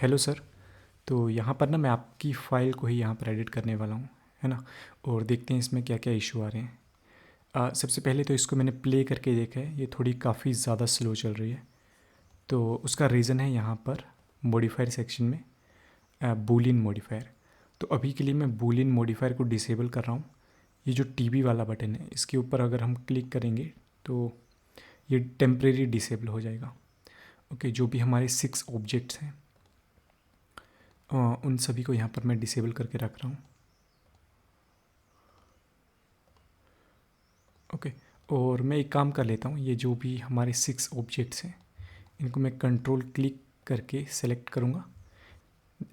Hello sir. तो यहाँ पर ना मैं आपकी फ़ाइल को ही यहाँ पर एडिट करने वाला हूँ, है ना। और देखते हैं इसमें क्या क्या इशू आ रहे हैं। सबसे पहले तो इसको मैंने प्ले करके देखा है, ये थोड़ी काफ़ी ज़्यादा स्लो चल रही है। तो उसका रीज़न है यहाँ पर मॉडिफायर सेक्शन में बूलियन मॉडिफायर। तो अभी के लिए मैं बूलियन मॉडिफायर को डिसेबल कर रहा हूँ। ये जो टीबी वाला बटन है इसके ऊपर अगर हम क्लिक करेंगे तो ये टेम्परेरी डिसेबल हो जाएगा। ओके, जो भी हमारे 6 ऑब्जेक्ट्स हैं उन सभी को यहाँ पर मैं डिसेबल करके रख रहा हूँ। ओके, और मैं एक काम कर लेता हूँ, ये जो भी हमारे 6 ऑब्जेक्ट्स हैं इनको मैं कंट्रोल क्लिक करके सेलेक्ट करूँगा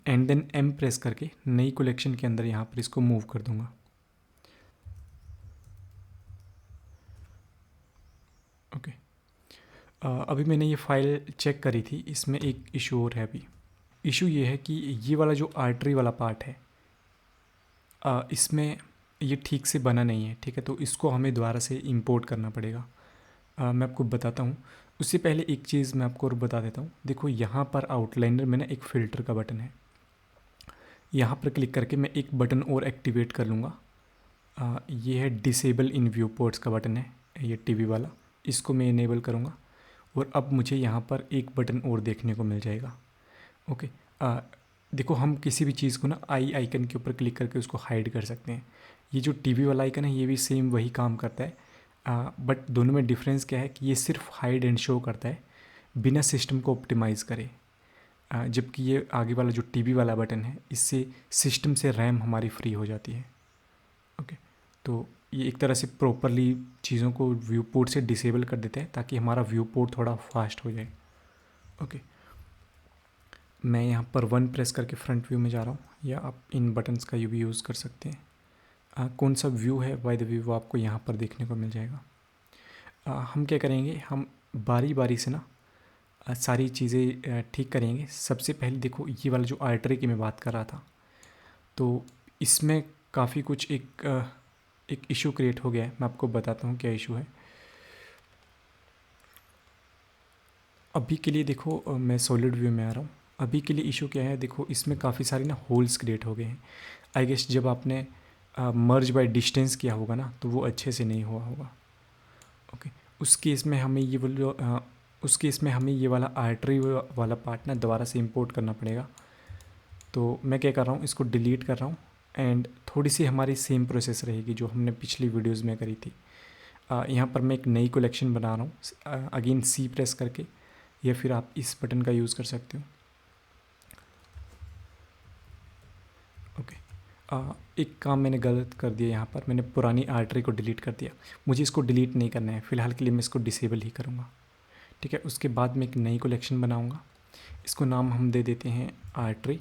एंड देन एम प्रेस करके नई कलेक्शन के अंदर यहाँ पर इसको मूव कर दूँगा। ओके, अभी मैंने ये फ़ाइल चेक करी थी, इसमें एक इशू और है। अभी इशू ये है कि ये वाला जो आर्टरी वाला पार्ट है इसमें ये ठीक से बना नहीं है। ठीक है, तो इसको हमें दोबारा से इंपोर्ट करना पड़ेगा। मैं आपको बताता हूँ। उससे पहले एक चीज़ मैं आपको और बता देता हूँ। देखो यहाँ पर आउटलाइनर में ना एक फ़िल्टर का बटन है, यहाँ पर क्लिक करके मैं एक बटन और एक्टिवेट कर लूँगा। ये है डिसेबल इन व्यू पोर्ट्स का बटन है, ये टीवी वाला, इसको मैं इनेबल करूँगा और अब मुझे यहाँ पर एक बटन और देखने को मिल जाएगा। ओके, देखो हम किसी भी चीज़ को ना आई आइकन के ऊपर क्लिक करके उसको हाइड कर सकते हैं। ये जो टीवी वाला आइकन है ये भी सेम वही काम करता है, बट दोनों में डिफरेंस क्या है कि ये सिर्फ हाइड एंड शो करता है बिना सिस्टम को ऑप्टिमाइज़ करे, जबकि ये आगे वाला जो टीवी वाला बटन है इससे सिस्टम से रैम हमारी फ्री हो जाती है। ओके, तो ये एक तरह से प्रॉपरली चीज़ों को व्यू पोर्ट से डिसेबल कर देता है ताकि हमारा व्यू पोर्ट थोड़ा फास्ट हो जाए। ओके, मैं यहाँ पर 1 प्रेस करके फ्रंट व्यू में जा रहा हूँ, या आप इन बटन्स का भी यूज़ कर सकते हैं। कौन सा व्यू है बाय द वे वो आपको यहाँ पर देखने को मिल जाएगा। हम क्या करेंगे, हम बारी बारी से ना सारी चीज़ें ठीक करेंगे। सबसे पहले देखो ये वाला जो आर्टरी की मैं बात कर रहा था, तो इसमें काफ़ी कुछ एक इशू क्रिएट हो गया है। मैं आपको बताता हूँ क्या इशू है। अभी के लिए देखो मैं सॉलिड व्यू में आ रहा हूँ। अभी के लिए इशू क्या है, देखो इसमें काफ़ी सारी ना होल्स क्रिएट हो गए हैं। आई गेस जब आपने मर्ज बाय डिस्टेंस किया होगा ना तो वो अच्छे से नहीं हुआ होगा। ओके, उस केस में हमें ये वाला आर्टरी वाला पार्ट ना दोबारा से इंपोर्ट करना पड़ेगा। तो मैं क्या कर रहा हूँ, इसको डिलीट कर रहा हूँ एंड थोड़ी सी हमारी सेम प्रोसेस रहेगी जो हमने पिछली वीडियोज़ में करी थी। यहाँ पर मैं एक नई कलेक्शन बना रहा हूँ, अगेन सी प्रेस करके, या फिर आप इस बटन का यूज़ कर सकते हो। ओके, एक काम मैंने गलत कर दिया, यहाँ पर मैंने पुरानी आर्टरी को डिलीट कर दिया। मुझे इसको डिलीट नहीं करना है, फ़िलहाल के लिए मैं इसको डिसेबल ही करूँगा। ठीक है, उसके बाद मैं एक नई कलेक्शन बनाऊँगा, इसको नाम हम दे देते हैं आर्टरी।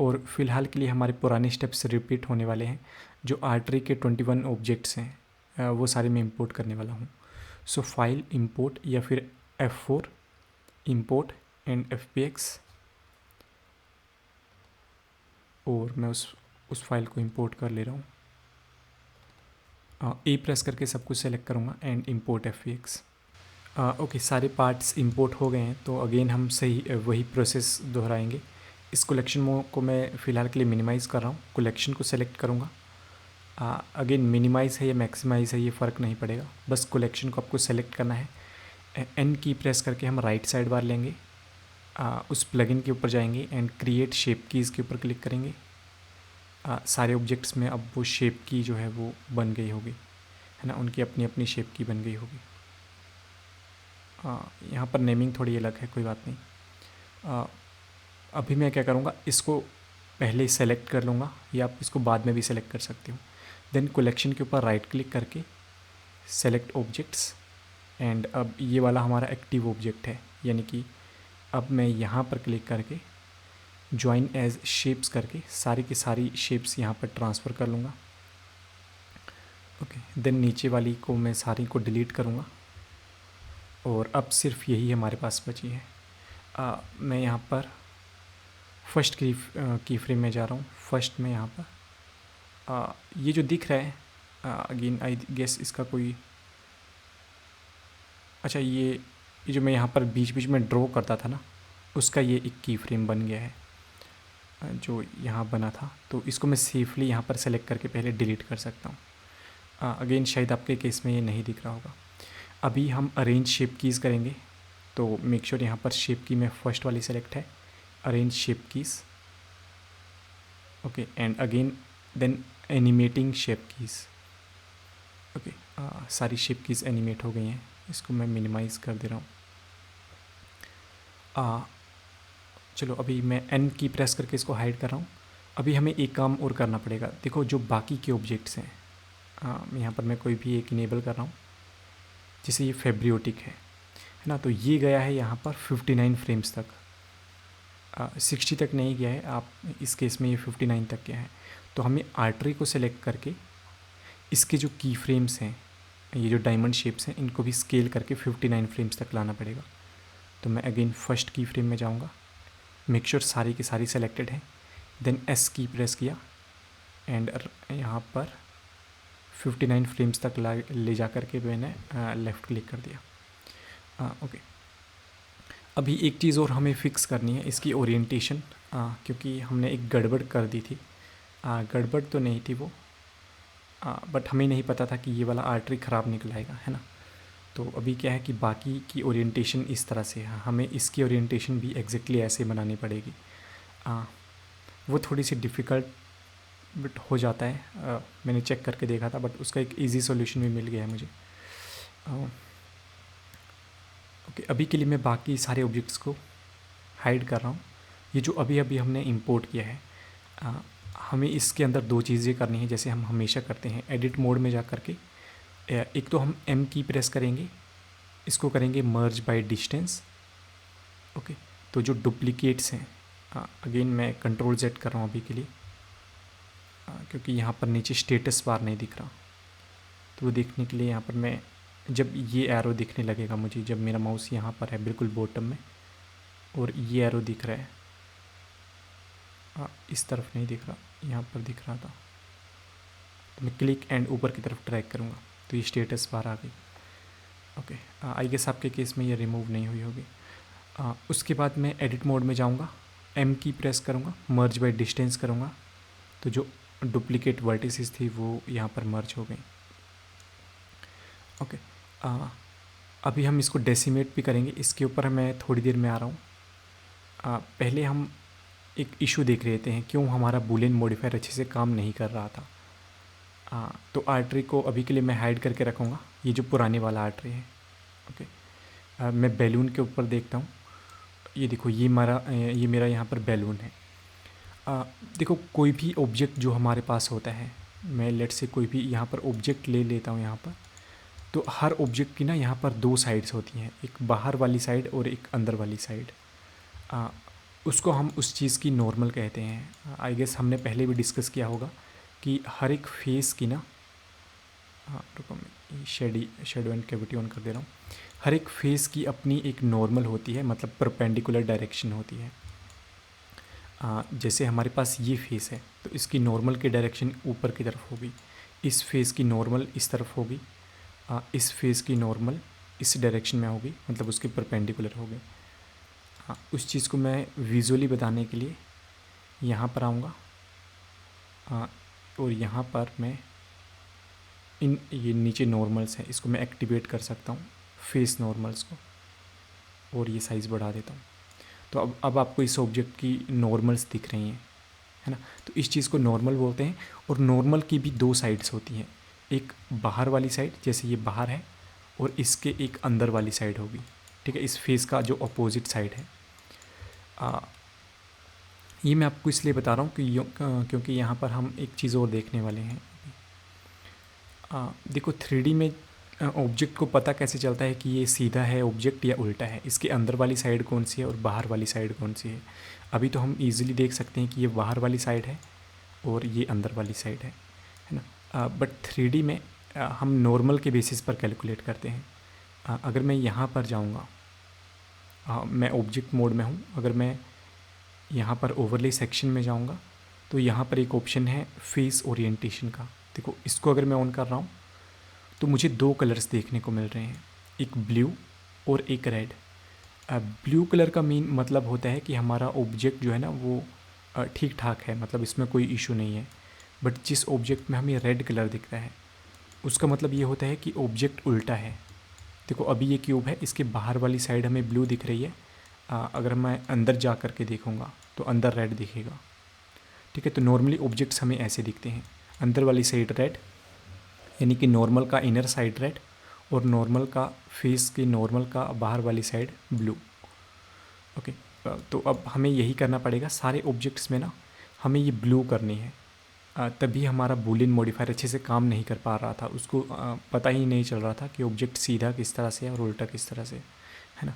और फ़िलहाल के लिए हमारे पुराने स्टेप्स रिपीट होने वाले हैं। जो आर्टरी के 21 ऑब्जेक्ट्स हैं वो सारे मैं इंपोर्ट करने वाला हूँ। सो फाइल इंपोर्ट या फिर F4 इंपोर्ट एंड FPX, और मैं उस फाइल को इंपोर्ट कर ले रहा हूँ। ए प्रेस करके सब कुछ सेलेक्ट करूँगा एंड इंपोर्ट FPX। ओके, सारे पार्ट्स इंपोर्ट हो गए हैं, तो अगेन हम सही वही प्रोसेस दोहराएंगे। इस कलेक्शन को मैं फ़िलहाल के लिए मिनिमाइज़ कर रहा हूँ, कलेक्शन को सेलेक्ट करूँगा। अगेन मिनिमाइज़ है या मैक्सिमाइज़ है ये फ़र्क नहीं पड़ेगा, बस कलेक्शन को आपको सेलेक्ट करना है। एन की प्रेस करके हम राइट साइड बार लेंगे, उस प्लगइन के ऊपर जाएंगे एंड क्रिएट शेप कीज़ के ऊपर क्लिक करेंगे। सारे ऑब्जेक्ट्स में अब वो शेप की जो है वो बन गई होगी, है ना, उनकी अपनी अपनी शेप की बन गई होगी। यहाँ पर नेमिंग थोड़ी अलग है, कोई बात नहीं। अभी मैं क्या करूँगा, इसको पहले सेलेक्ट कर लूँगा या आप इसको बाद में भी सेलेक्ट कर सकते हो। देन कलेक्शन के ऊपर राइट क्लिक करके सेलेक्ट ऑब्जेक्ट्स एंड अब ये वाला हमारा एक्टिव ऑब्जेक्ट है, यानी कि अब मैं यहाँ पर क्लिक करके ज्वाइन एज शेप्स करके सारी की सारी शेप्स यहाँ पर ट्रांसफ़र कर लूँगा। ओके, देन नीचे वाली को मैं सारी को डिलीट करूँगा और अब सिर्फ यही हमारे पास बची है। मैं यहाँ पर फर्स्ट की फ्रेम में जा रहा हूँ। फर्स्ट में यहाँ पर ये जो दिख रहा है, अगेन आई गेस इसका कोई, अच्छा ये जो मैं यहाँ पर बीच बीच में ड्रॉ करता था ना, उसका ये एक की फ्रेम बन गया है जो यहाँ बना था। तो इसको मैं सेफली यहाँ पर सेलेक्ट करके पहले डिलीट कर सकता हूँ। अगेन शायद आपके केस में ये नहीं दिख रहा होगा। अभी हम अरेंज शेप कीज़ करेंगे, तो मेक श्योर यहाँ पर शेप की में फर्स्ट वाली सेलेक्ट है, arrange shape keys. Okay, and again then animating shape keys. Okay, सारी शेप कीज़ एनिमेट हो गई हैं। इसको मैं मिनिमाइज़ कर दे रहा हूँ। चलो अभी मैं एन की प्रेस करके इसको हाइड कर रहा हूँ। अभी हमें एक काम और करना पड़ेगा। देखो जो बाकी के ऑब्जेक्ट्स हैं, यहाँ पर मैं कोई भी एक इनेबल कर रहा हूँ, जैसे ये फेब्रियोटिक है ना, तो ये गया है यहाँ पर 59 फ्रेम्स तक। 60 तक नहीं गया है, आप इस केस में ये 59 तक गया है। तो हमें आर्टरी को सिलेक्ट करके इसके जो की फ्रेम्स हैं, ये जो डायमंड शेप्स हैं, इनको भी स्केल करके 59 फ्रेम्स तक लाना पड़ेगा। तो मैं अगेन फर्स्ट की फ्रेम में जाऊँगा, मेक श्योर सारी की सारी सेलेक्टेड है, देन एस की प्रेस किया एंड यहाँ पर 59 फ्रेम्स तक ले जा कर के मैंने लेफ़्ट क्लिक कर दिया। ओके, अभी एक चीज़ और हमें फ़िक्स करनी है, इसकी ओरिएंटेशन, क्योंकि हमने एक गड़बड़ कर दी थी। गड़बड़ तो नहीं थी वो, बट हमें नहीं पता था कि ये वाला आर्टरी ख़राब निकल आएगा, है ना। तो अभी क्या है कि बाकी की ओरिएंटेशन इस तरह से है, हमें इसकी ओरिएंटेशन भी एग्जैक्टली ऐसे बनानी पड़ेगी। वो थोड़ी सी डिफ़िकल्ट बट हो जाता है। मैंने चेक करके देखा था, बट उसका एक इजी सॉल्यूशन भी मिल गया है मुझे। ओके, अभी के लिए मैं बाकी सारे ऑब्जेक्ट्स को हाइड कर रहा हूँ। ये जो अभी अभी हमने इंपोर्ट किया है, हमें इसके अंदर दो चीज़ें करनी है, जैसे हम हमेशा करते हैं। एडिट मोड में जा कर के एक तो हम एम की प्रेस करेंगे, इसको करेंगे मर्ज बाय डिस्टेंस। ओके, तो जो डुप्लीकेट्स हैं, अगेन मैं कंट्रोल जेड कर रहा हूँ अभी के लिए, क्योंकि यहाँ पर नीचे स्टेटस बार नहीं दिख रहा। तो वो देखने के लिए यहाँ पर मैं, जब ये एरो दिखने लगेगा मुझे, जब मेरा माउस यहाँ पर है बिल्कुल बॉटम में और ये एरो दिख रहा है, इस तरफ नहीं दिख रहा, यहाँ पर दिख रहा था, तो मैं क्लिक एंड ऊपर की तरफ ड्रैग करूँगा तो ये स्टेटस बार आ गई। ओके, आई गेस आपके केस में ये रिमूव नहीं हुई होगी। उसके बाद मैं एडिट मोड में जाऊँगा, एम की प्रेस करूँगा, मर्ज बाय डिस्टेंस करूँगा, तो जो डुप्लीकेट वर्टिसेस थी वो यहाँ पर मर्ज हो गई। ओके, अभी हम इसको डेसिमेट भी करेंगे, इसके ऊपर मैं थोड़ी देर में आ रहा हूँ। पहले हम एक इशू देख रहे थे क्यों हमारा बूलियन मॉडिफायर अच्छे से काम नहीं कर रहा था। तो आर्टरी को अभी के लिए मैं हाइड करके रखूँगा, ये जो पुराने वाला आर्टरी है। ओके, मैं बैलून के ऊपर देखता हूँ, ये देखो ये मेरा यहाँ पर बैलून है। देखो कोई भी ऑब्जेक्ट जो हमारे पास होता है, मैं लेट से कोई भी यहाँ पर ऑब्जेक्ट ले लेता हूँ यहाँ पर, तो हर ऑब्जेक्ट की ना यहाँ पर दो साइड्स होती हैं, एक बाहर वाली साइड और एक अंदर वाली साइड। उसको हम उस चीज़ की नॉर्मल कहते हैं। आई गेस हमने पहले भी डिस्कस किया होगा कि हर एक फेस की ना, रुको मैं शेडो एंड कैविटी ऑन कर दे रहा हूँ। हर एक फेस की अपनी एक नॉर्मल होती है, मतलब परपेंडिकुलर डायरेक्शन होती है। जैसे हमारे पास ये फेस है तो इसकी नॉर्मल की डायरेक्शन ऊपर की तरफ होगी, इस फेस की नॉर्मल इस तरफ होगी, इस फेस की नॉर्मल इस डायरेक्शन में होगी, मतलब उसकी परपेंडिकुलर होगी। उस चीज़ को मैं विजुअली बताने के लिए यहाँ पर आऊँगा, और यहाँ पर मैं ये नीचे नॉर्मल्स हैं, इसको मैं एक्टिवेट कर सकता हूँ, फेस नॉर्मल्स को, और ये साइज़ बढ़ा देता हूँ। तो अब आपको इस ऑब्जेक्ट की नॉर्मल्स दिख रही हैं, है ना। तो इस चीज़ को नॉर्मल बोलते हैं। और नॉर्मल की भी दो साइड्स होती हैं, एक बाहर वाली साइड, जैसे ये बाहर है, और इसके एक अंदर वाली साइड होगी, ठीक है, इस फेस का जो अपोजिट साइड है। ये मैं आपको इसलिए बता रहा हूँ कि क्योंकि यहाँ पर हम एक चीज़ और देखने वाले हैं। देखो 3D में ऑब्जेक्ट को पता कैसे चलता है कि ये सीधा है ऑब्जेक्ट या उल्टा है, इसके अंदर वाली साइड कौन सी है और बाहर वाली साइड कौन सी है। अभी तो हम इजीली देख सकते हैं कि ये बाहर वाली साइड है और ये अंदर वाली साइड है ना। बट 3D में हम नॉर्मल के बेसिस पर कैलकुलेट करते हैं। अगर मैं यहाँ पर जाऊँगा, मैं ऑब्जेक्ट मोड में हूँ, अगर मैं यहाँ पर ओवरले सेक्शन में जाऊँगा तो यहाँ पर एक ऑप्शन है फेस ओरिएंटेशन का। देखो इसको अगर मैं ऑन कर रहा हूँ तो मुझे दो कलर्स देखने को मिल रहे हैं, एक ब्लू और एक रेड। ब्लू कलर का मेन मतलब होता है कि हमारा ऑब्जेक्ट जो है ना वो ठीक ठाक है, मतलब इसमें कोई इशू नहीं है। बट जिस ऑब्जेक्ट में हमें रेड कलर दिख रहा है उसका मतलब ये होता है कि ऑब्जेक्ट उल्टा है। देखो अभी ये क्यूब है, इसके बाहर वाली साइड हमें ब्लू दिख रही है। अगर मैं अंदर जा कर के देखूँगा तो अंदर रेड दिखेगा। ठीक है, तो नॉर्मली ऑब्जेक्ट्स हमें ऐसे दिखते हैं, अंदर वाली साइड रेड, यानी कि नॉर्मल का इनर साइड रेड, और नॉर्मल का फेस की नॉर्मल का बाहर वाली साइड ब्लू। ओके, तो अब हमें यही करना पड़ेगा सारे ऑब्जेक्ट्स में ना, हमें ये ब्लू करनी है। तभी हमारा बूलियन मॉडिफायर अच्छे से काम नहीं कर पा रहा था, उसको पता ही नहीं चल रहा था कि ऑब्जेक्ट सीधा किस तरह से है और उल्टा किस तरह से है ना।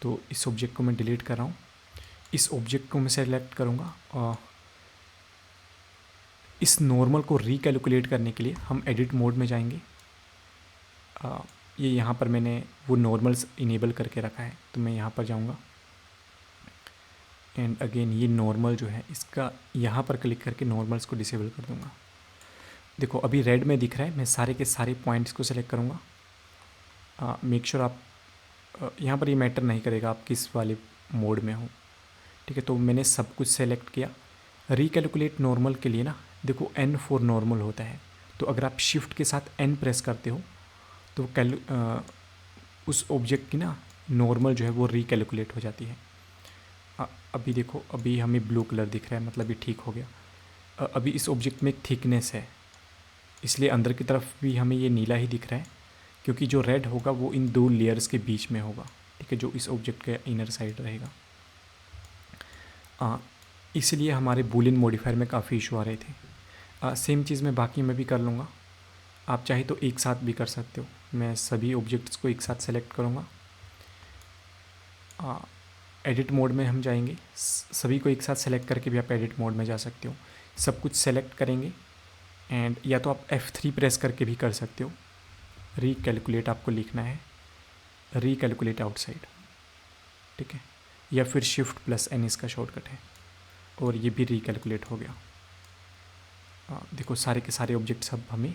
तो इस ऑब्जेक्ट को मैं डिलीट कर रहा हूँ, इस ऑब्जेक्ट को मैं सेलेक्ट करूँगा और इस नॉर्मल को रिकैलकुलेट करने के लिए हम एडिट मोड में जाएंगे। ये यहाँ पर मैंने वो नॉर्मल्स इनेबल करके रखा है, तो मैं यहाँ पर जाऊँगा एंड अगेन ये नॉर्मल जो है इसका यहाँ पर क्लिक करके नॉर्मल्स को डिसेबल कर दूँगा। देखो अभी रेड में दिख रहा है, मैं सारे के सारे पॉइंट्स को सेलेक्ट करूँगा। मेक श्योर आप यहाँ पर ये मैटर नहीं करेगा आप किस वाले मोड में हो। ठीक है, तो मैंने सब कुछ सेलेक्ट किया। रिकैलकुलेट नॉर्मल के लिए ना देखो N फॉर नॉर्मल होता है, तो अगर आप शिफ्ट के साथ N प्रेस करते हो तो उस ऑब्जेक्ट की ना नॉर्मल जो है वो रिकैलकुलेट हो जाती है। अभी देखो अभी हमें ब्लू कलर दिख रहा है, मतलब ये ठीक हो गया। अभी इस ऑब्जेक्ट में एक थिकनेस है, इसलिए अंदर की तरफ भी हमें ये नीला ही दिख रहा है, क्योंकि जो रेड होगा वो इन दो लेयर्स के बीच में होगा। ठीक है, जो इस ऑब्जेक्ट के इनर साइड रहेगा। इसलिए हमारे बूलियन मॉडिफायर में काफ़ी इशू आ रहे थे। सेम चीज़ मैं बाकी में भी कर लूँगा, आप चाहे तो एक साथ भी कर सकते हो। मैं सभी ऑब्जेक्ट्स को एक साथ सेलेक्ट करूँगा। एडिट मोड में हम जाएंगे, सभी को एक साथ सेलेक्ट करके भी आप एडिट मोड में जा सकते हो। सब कुछ सेलेक्ट करेंगे एंड या तो आप F3 प्रेस करके भी कर सकते हो। रिकैलकुलेट आपको लिखना है, रिकैलकुलेट आउटसाइड। ठीक है, या फिर Shift+N इसका शॉर्टकट है, और ये भी रिकैलकुलेट हो गया। देखो सारे के सारे ऑब्जेक्ट्स अब हमें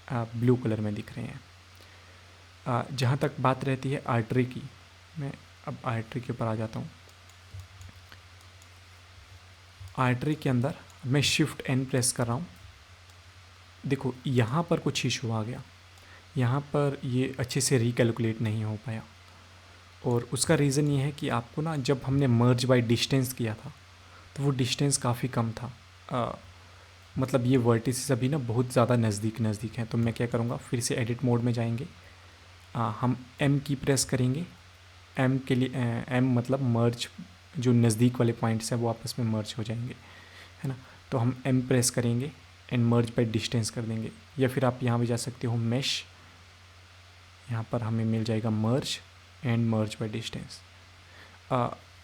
ब्लू कलर में दिख रहे हैं। जहाँ तक बात रहती है आर्टरी की, मैं अब आर्टरी के ऊपर आ जाता हूँ। आर्टरी के अंदर मैं Shift+N प्रेस कर रहा हूँ। देखो यहाँ पर कुछ इशू आ गया, यहाँ पर ये अच्छे से रिकैलकुलेट नहीं हो पाया, और उसका रीज़न ये है कि आपको ना जब हमने मर्ज बाय डिस्टेंस किया था तो वो डिस्टेंस काफ़ी कम था। मतलब ये वर्टिसेस अभी ना बहुत ज़्यादा नज़दीक नज़दीक हैं। तो मैं क्या करूँगा, फिर से एडिट मोड में जाएंगे, हम M की प्रेस करेंगे। M के लिए M मतलब मर्ज, जो नज़दीक वाले पॉइंट्स हैं वो आपस में मर्ज हो जाएंगे, है ना। तो हम M प्रेस करेंगे एंड मर्ज बाय डिस्टेंस कर देंगे, या फिर आप यहाँ भी जा सकते हो मैश, यहाँ पर हमें मिल जाएगा merge and merge by distance.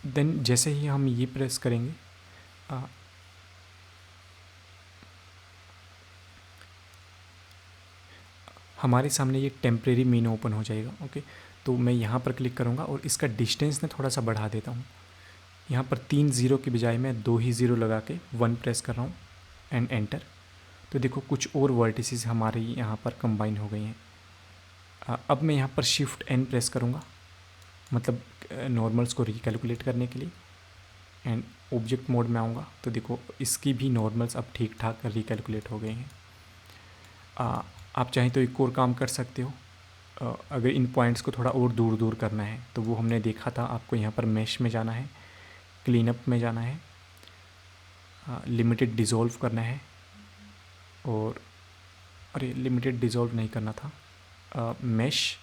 Then जैसे ही हम ये प्रेस करेंगे हमारे सामने ये टेम्परेरी मीन ओपन हो जाएगा। ओके, तो मैं यहाँ पर क्लिक करूँगा और इसका डिस्टेंस ना थोड़ा सा बढ़ा देता हूँ। यहाँ पर 3 ज़ीरो की बजाय मैं 2 ही ज़ीरो लगा के 1 प्रेस कर रहा हूँ एंड एंटर। तो देखो कुछ और वर्टिसेस हमारे यहाँ पर कंबाइन हो गई हैं। अब मैं यहाँ पर Shift+N प्रेस करूँगा, मतलब नॉर्मल्स को रिकैलकुलेट करने के लिए, एंड ऑब्जेक्ट मोड में आऊँगा तो देखो इसकी भी नॉर्मल्स अब ठीक ठाक रिकैलकुलेट हो गए हैं। आप चाहें तो एक और काम कर सकते हो, अगर इन पॉइंट्स को थोड़ा और दूर दूर करना है तो वो हमने देखा था, आपको यहाँ पर मैश में जाना है, क्लीनअप में जाना है, लिमिटेड डिज़ोल्व करना है, और अरे लिमिटेड डिज़ोल्व नहीं करना था, mesh,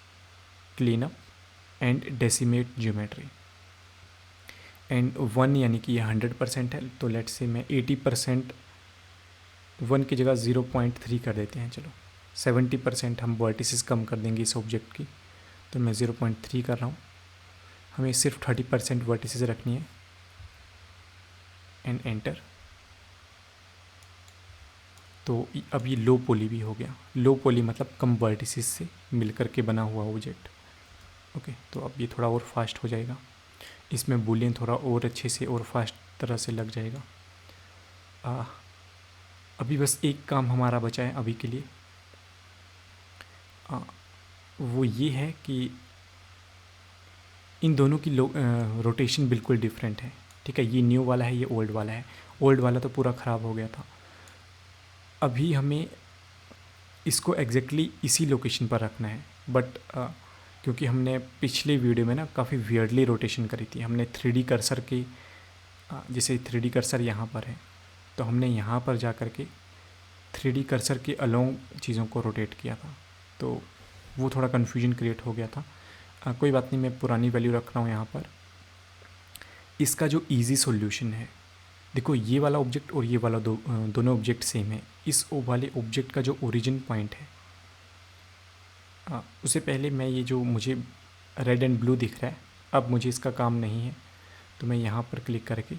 cleanup and decimate geometry and 1, यानी कि ये 100% है, तो लेट्स से मैं 80%, 1 की जगह 0.3 कर देते हैं। चलो 70% हम वर्टिसेस कम कर देंगे इस ऑब्जेक्ट की, तो मैं 0.3 कर रहा हूँ। हमें सिर्फ 30% वर्टिसेस रखनी है एंड एंटर। तो अब ये लो पॉली भी हो गया। लो पॉली मतलब कम वर्टिसेस से मिलकर के बना हुआ ऑब्जेक्ट। ओके, तो अब ये थोड़ा और फास्ट हो जाएगा, इसमें बूलियन थोड़ा और अच्छे से और फास्ट तरह से लग जाएगा। अभी बस एक काम हमारा बचा है अभी के लिए, वो ये है कि इन दोनों की रोटेशन बिल्कुल डिफरेंट है, ठीक है। ये न्यू वाला है, ये ओल्ड वाला है। ओल्ड वाला तो पूरा ख़राब हो गया था। अभी हमें इसको एग्जैक्टली इसी लोकेशन पर रखना है, बट क्योंकि हमने पिछले वीडियो में ना काफ़ी वियर्डली रोटेशन करी थी। हमने 3D कर्सर के जैसे 3D कर्सर यहाँ पर है, तो हमने यहाँ पर जा कर के 3D कर्सर के अलोंग चीज़ों को रोटेट किया था, तो वो थोड़ा कन्फ्यूजन क्रिएट हो गया था। कोई बात नहीं, मैं पुरानी वैल्यू रख रहा हूँ यहाँ पर। इसका जो इजी सॉल्यूशन है, देखो ये वाला ऑब्जेक्ट और ये वाला दोनों ऑब्जेक्ट सेम है। इस वाले ऑब्जेक्ट का जो ओरिजिन पॉइंट है, उससे पहले मैं ये जो मुझे रेड एंड ब्लू दिख रहा है, अब मुझे इसका काम नहीं है, तो मैं यहाँ पर क्लिक करके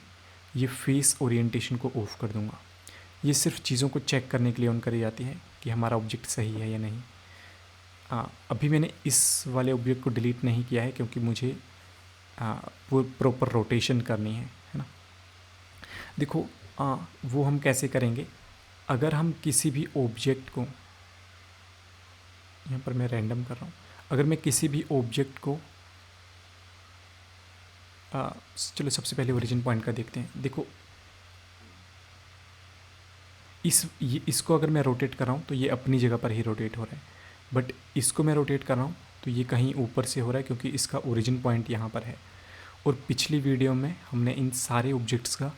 ये फेस ओरिएंटेशन को ऑफ कर दूँगा। ये सिर्फ चीज़ों को चेक करने के लिए ऑन करी जाती है कि हमारा ऑब्जेक्ट सही है या नहीं। अभी मैंने इस वाले ऑब्जेक्ट को डिलीट नहीं किया है क्योंकि मुझे प्रॉपर रोटेशन करनी है ना। देखो वो हम कैसे करेंगे, अगर हम किसी भी ऑब्जेक्ट को, यहाँ पर मैं रैंडम कर रहा हूँ, अगर मैं किसी भी ऑब्जेक्ट को चलो सबसे पहले ओरिजिन पॉइंट का देखते हैं। देखो इसको अगर मैं रोटेट कर रहा हूँ तो ये अपनी जगह पर ही रोटेट हो रहा है, बट इसको मैं रोटेट कर रहा हूँ तो ये कहीं ऊपर से हो रहा है क्योंकि इसका ओरिजिन पॉइंट यहाँ पर है। और पिछली वीडियो में हमने इन सारे ऑब्जेक्ट्स का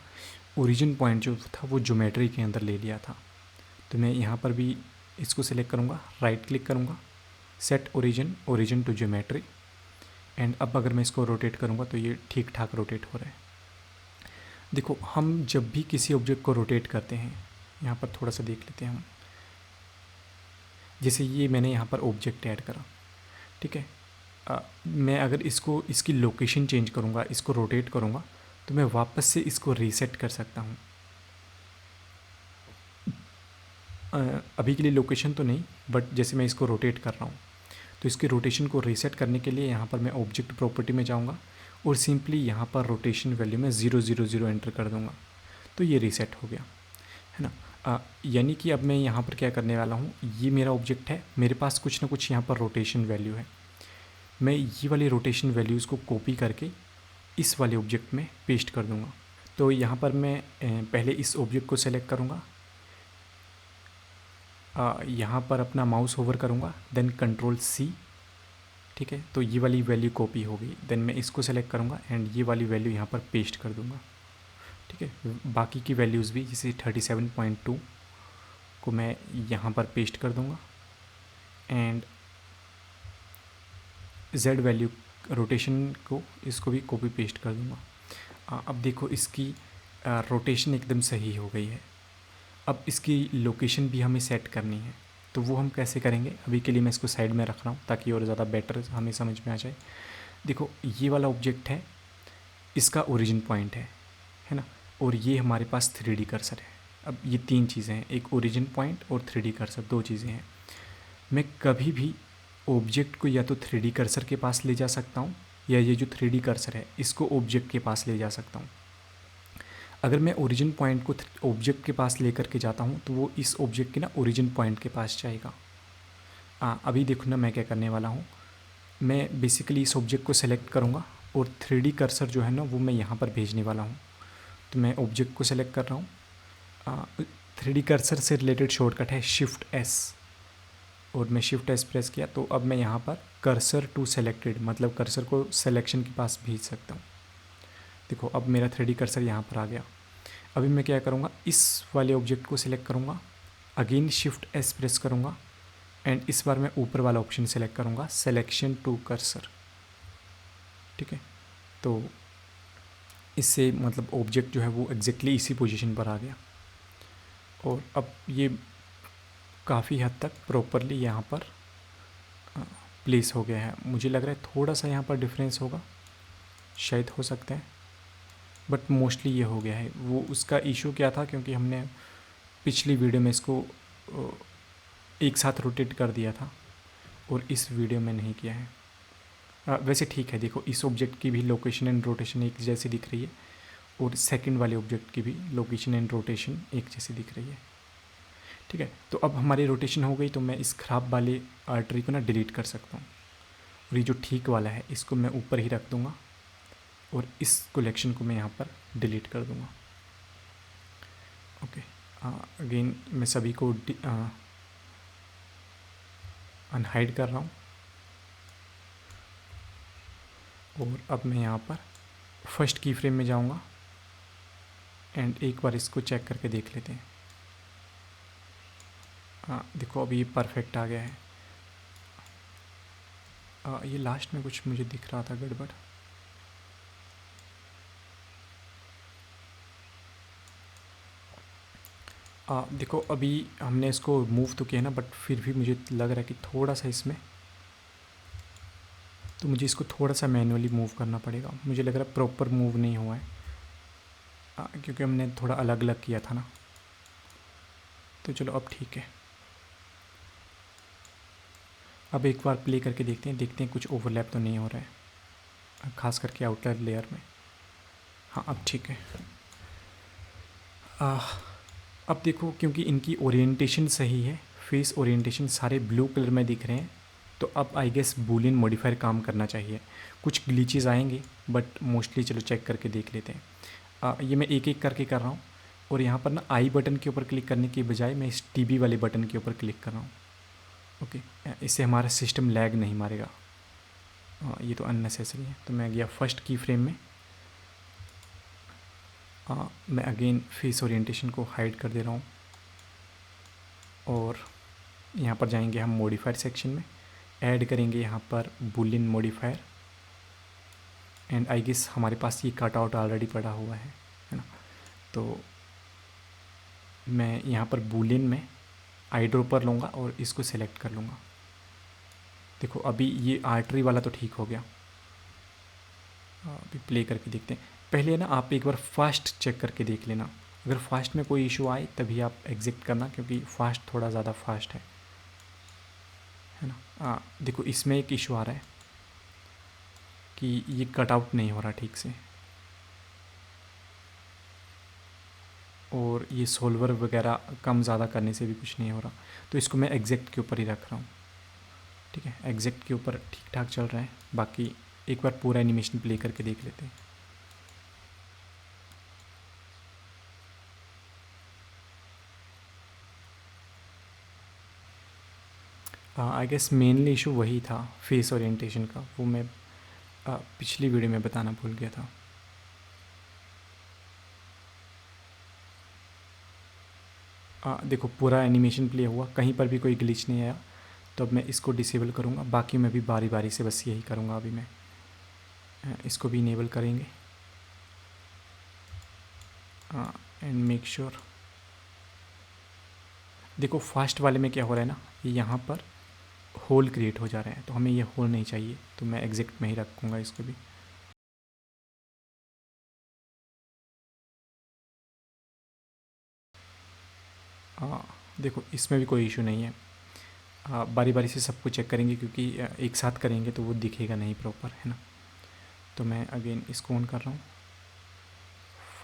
ओरिजिन पॉइंट जो था वो ज्योमेट्री के अंदर ले लिया था। तो मैं यहाँ पर भी इसको सिलेक्ट करूँगा, राइट क्लिक करूँगा, set origin to geometry, and अब अगर मैं इसको रोटेट करूँगा तो ये ठीक ठाक रोटेट हो रहा है। देखो हम जब भी किसी ऑब्जेक्ट को रोटेट करते हैं, यहाँ पर थोड़ा सा देख लेते हैं हम। जैसे ये मैंने यहाँ पर ऑब्जेक्ट ऐड करा, ठीक है। मैं अगर इसकी लोकेशन चेंज करूँगा, इसको रोटेट करूँगा, तो मैं वापस से इसको रीसेट कर सकता हूँ। अभी के लिए लोकेशन तो नहीं, बट जैसे मैं इसको रोटेट कर रहा हूँ तो इसकी रोटेशन को रीसेट करने के लिए यहाँ पर मैं ऑब्जेक्ट प्रॉपर्टी में जाऊँगा और सिंपली यहाँ पर रोटेशन वैल्यू में 000 एंटर कर दूँगा, तो ये रीसेट हो गया, है ना। यानी कि अब मैं यहाँ पर क्या करने वाला हूँ, ये मेरा ऑब्जेक्ट है, मेरे पास कुछ ना कुछ यहाँ पर रोटेशन वैल्यू है। मैं ये वाली रोटेशन वैल्यूज़ को कॉपी करके इस वाले ऑब्जेक्ट में पेस्ट कर दूँगा। तो यहाँ पर मैं पहले इस ऑब्जेक्ट को सेलेक्ट करूँगा, यहाँ पर अपना माउस ओवर करूँगा, देन कंट्रोल C, ठीक है। तो ये वाली वैल्यू कॉपी हो गई, देन मैं इसको सेलेक्ट करूँगा एंड ये वाली वैल्यू यहाँ पर पेस्ट कर दूँगा, ठीक है। बाकी की वैल्यूज़ भी जैसे 37.2 को मैं यहाँ पर पेस्ट कर दूँगा एंड Z वैल्यू रोटेशन को इसको भी कॉपी पेस्ट कर दूँगा। अब देखो इसकी रोटेशन एकदम सही हो गई है। अब इसकी लोकेशन भी हमें सेट करनी है, तो वो हम कैसे करेंगे, अभी के लिए मैं इसको साइड में रख रहा हूँ ताकि और ज़्यादा बेटर हमें समझ में आ जाए। देखो ये वाला ऑब्जेक्ट है, इसका ओरिजिन पॉइंट है ना, और ये हमारे पास 3D कर्सर है। अब ये तीन चीज़ें हैं, एक ओरिजिन पॉइंट और 3D कर्सर, दो चीज़ें हैं। मैं कभी भी ऑब्जेक्ट को या तो 3D कर्सर के पास ले जा सकता हूँ या ये जो 3D कर्सर है इसको ऑब्जेक्ट के पास ले जा सकता हूँ। अगर मैं ओरिजिन पॉइंट को ऑब्जेक्ट के पास लेकर के जाता हूँ तो वो इस ऑब्जेक्ट के ना ओरिजिन पॉइंट के पास जाएगा। अभी देखो ना मैं क्या करने वाला हूँ, मैं बेसिकली इस ऑब्जेक्ट को सेलेक्ट करूँगा और 3D कर्सर जो है ना वो मैं यहाँ पर भेजने वाला हूँ। तो मैं ऑब्जेक्ट को सेलेक्ट कर रहा हूँ, 3D कर्सर से रिलेटेड शॉर्टकट है Shift S, और मैं Shift S प्रेस किया तो अब मैं यहाँ पर कर्सर टू सेलेक्टेड, मतलब कर्सर को सिलेक्शन के पास भेज सकता हूँ। देखो अब मेरा 3D कर्सर यहाँ पर आ गया। अभी मैं क्या करूँगा, इस वाले ऑब्जेक्ट को सिलेक्ट करूँगा, अगेन Shift S प्रेस करूँगा एंड इस बार मैं ऊपर वाला ऑप्शन सेलेक्ट करूँगा, सिलेक्शन टू कर्सर, ठीक है। तो इससे मतलब ऑब्जेक्ट जो है वो एग्जैक्टली इसी पोजीशन पर आ गया और अब ये काफ़ी हद तक प्रॉपरली यहाँ पर प्लेस हो गया है। मुझे लग रहा है थोड़ा सा यहाँ पर डिफरेंस होगा, शायद हो सकता है, बट मोस्टली ये हो गया है। वो उसका इशू क्या था, क्योंकि हमने पिछली वीडियो में इसको एक साथ रोटेट कर दिया था और इस वीडियो में नहीं किया है। वैसे ठीक है, देखो इस ऑब्जेक्ट की भी लोकेशन एंड रोटेशन एक जैसी दिख रही है और सेकंड वाले ऑब्जेक्ट की भी लोकेशन एंड रोटेशन एक जैसी दिख रही है, ठीक है। तो अब हमारी रोटेशन हो गई, तो मैं इस ख़राब वाले आर्टरी को ना डिलीट कर सकता हूँ। और ये जो ठीक वाला है इसको मैं ऊपर ही रख दूँगा और इस कलेक्शन को मैं यहाँ पर डिलीट कर दूँगा। ओके, अगेन मैं सभी को अनहाइड कर रहा हूँ और अब मैं यहाँ पर फर्स्ट की फ्रेम में जाऊँगा एंड एक बार इसको चेक करके देख लेते हैं। देखो अभी ये परफेक्ट आ गया है। ये लास्ट में कुछ मुझे दिख रहा था गड़बड़। देखो अभी हमने इसको मूव तो किया ना, बट फिर भी मुझे लग रहा है कि थोड़ा सा इसमें, तो मुझे इसको थोड़ा सा मैनुअली मूव करना पड़ेगा। मुझे लग रहा है प्रॉपर मूव नहीं हुआ है, क्योंकि हमने थोड़ा अलग अलग किया था ना। तो चलो अब ठीक है। अब एक बार प्ले करके देखते हैं कुछ ओवरलैप तो नहीं हो रहा है, खास करके आउटर लेयर में। हाँ अब ठीक है। अब देखो क्योंकि इनकी ओरिएंटेशन सही है, फेस ओरिएंटेशन सारे ब्लू कलर में दिख रहे हैं, तो अब आई गेस बूलियन मॉडिफायर काम करना चाहिए। कुछ ग्लिचेस आएंगे बट मोस्टली चलो चेक करके देख लेते हैं। ये मैं एक एक करके कर रहा हूँ और यहाँ पर ना आई बटन के ऊपर क्लिक करने के बजाय मैं इस टीबी वाले बटन के ऊपर क्लिक कर रहा हूँ। ओके, इससे हमारा सिस्टम लैग नहीं मारेगा। ये तो अननेसेसरी है। तो मैं गया फर्स्ट की फ्रेम में। मैं अगेन फेस ओरिएंटेशन को हाइड कर दे रहा हूँ और यहाँ पर जाएंगे हम मॉडिफायर सेक्शन में, ऐड करेंगे यहाँ पर boolean modifier and I guess हमारे पास ये कट आउट ऑलरेडी पड़ा हुआ है ना। तो मैं यहाँ पर बूलियन में आई ड्रॉपर लूँगा और इसको सिलेक्ट कर लूँगा। देखो अभी ये आर्टरी वाला तो ठीक हो गया। अभी प्ले करके देखते हैं। पहले ना आप एक बार फास्ट चेक करके देख लेना, अगर फास्ट में कोई इशू आए तभी आप एग्जिट करना, क्योंकि फास्ट थोड़ा ज़्यादा फास्ट है ना। देखो इसमें एक इशू आ रहा है कि ये कट आउट नहीं हो रहा ठीक से, और ये सोल्वर वगैरह कम ज़्यादा करने से भी कुछ नहीं हो रहा। तो इसको मैं एग्जैक्ट के ऊपर ही रख रहा हूँ। ठीक है, एग्जैक्ट के ऊपर ठीक ठाक चल रहा है। बाकी एक बार पूरा एनिमेशन प्ले करके देख लेते हैं। आई गेस मेनली इशू वही था फेस ओरिएंटेशन का, वो मैं पिछली वीडियो में बताना भूल गया था। देखो पूरा एनिमेशन प्ले हुआ, कहीं पर भी कोई ग्लिच नहीं आया। तो अब मैं इसको डिसेबल करूँगा, बाकी मैं भी बारी बारी से बस यही करूँगा। अभी मैं इसको भी इनेबल करेंगे एंड मेक श्योर। देखो फास्ट वाले में क्या हो रहा है ना, ये यहाँ पर होल क्रिएट हो जा रहे हैं, तो हमें ये होल नहीं चाहिए, तो मैं एग्जैक्ट में ही रखूँगा इसको भी। देखो इसमें भी कोई इशू नहीं है। बारी बारी से सबको चेक करेंगे, क्योंकि एक साथ करेंगे तो वो दिखेगा नहीं प्रॉपर, है ना। तो मैं अगेन इसको ऑन कर रहा हूँ,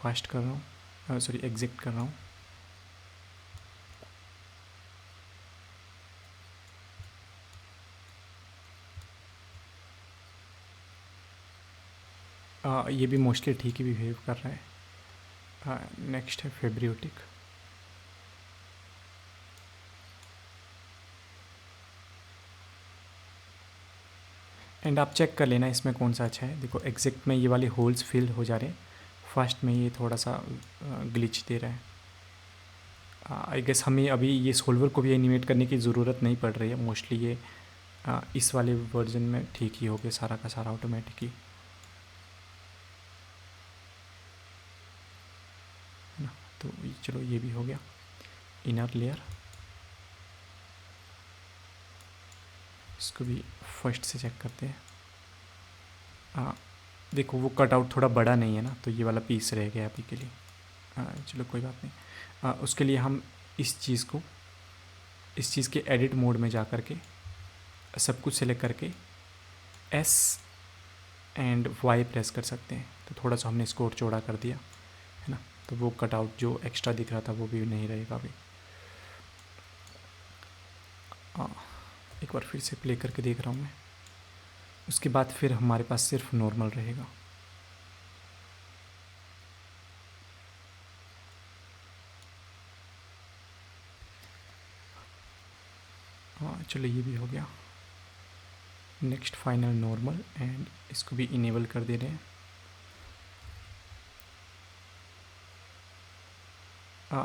फास्ट कर रहा हूँ, सॉरी एग्जिट कर रहा हूँ। ये भी मोस्टली ठीक ही बिहेव कर रहा है। नेक्स्ट है फेब्रियोटिक। एंड आप चेक कर लेना इसमें कौन सा अच्छा है। देखो एग्जैक्ट में ये वाले होल्स फिल हो जा रहे हैं, फास्ट में ये थोड़ा सा ग्लिच दे रहा है। आई गेस हमें अभी ये सोल्वर को भी एनिमेट करने की ज़रूरत नहीं पड़ रही है। मोस्टली ये इस वाले वर्जन में ठीक ही हो गया सारा का सारा ऑटोमेटिकली, है ना। तो चलो ये भी हो गया। इनर लेयर, इसको भी फर्स्ट से चेक करते हैं। देखो वो कट आउट थोड़ा बड़ा नहीं है ना, तो ये वाला पीस रह गया अभी के लिए। चलो कोई बात नहीं। उसके लिए हम इस चीज़ के एडिट मोड में जा कर के सब कुछ सेलेक्ट करके एस एंड वाई प्रेस कर सकते हैं। तो थोड़ा सा हमने इसको और चौड़ा कर दिया, है ना। तो वो कट आउट जो एक्स्ट्रा दिख रहा था वो भी नहीं रहेगा अभी। एक बार फिर से प्ले करके देख रहा हूँ मैं। उसके बाद फिर हमारे पास सिर्फ नॉर्मल रहेगा। हाँ चलो ये भी हो गया। नेक्स्ट फाइनल नॉर्मल, एंड इसको भी इनेबल कर दे रहे हैं।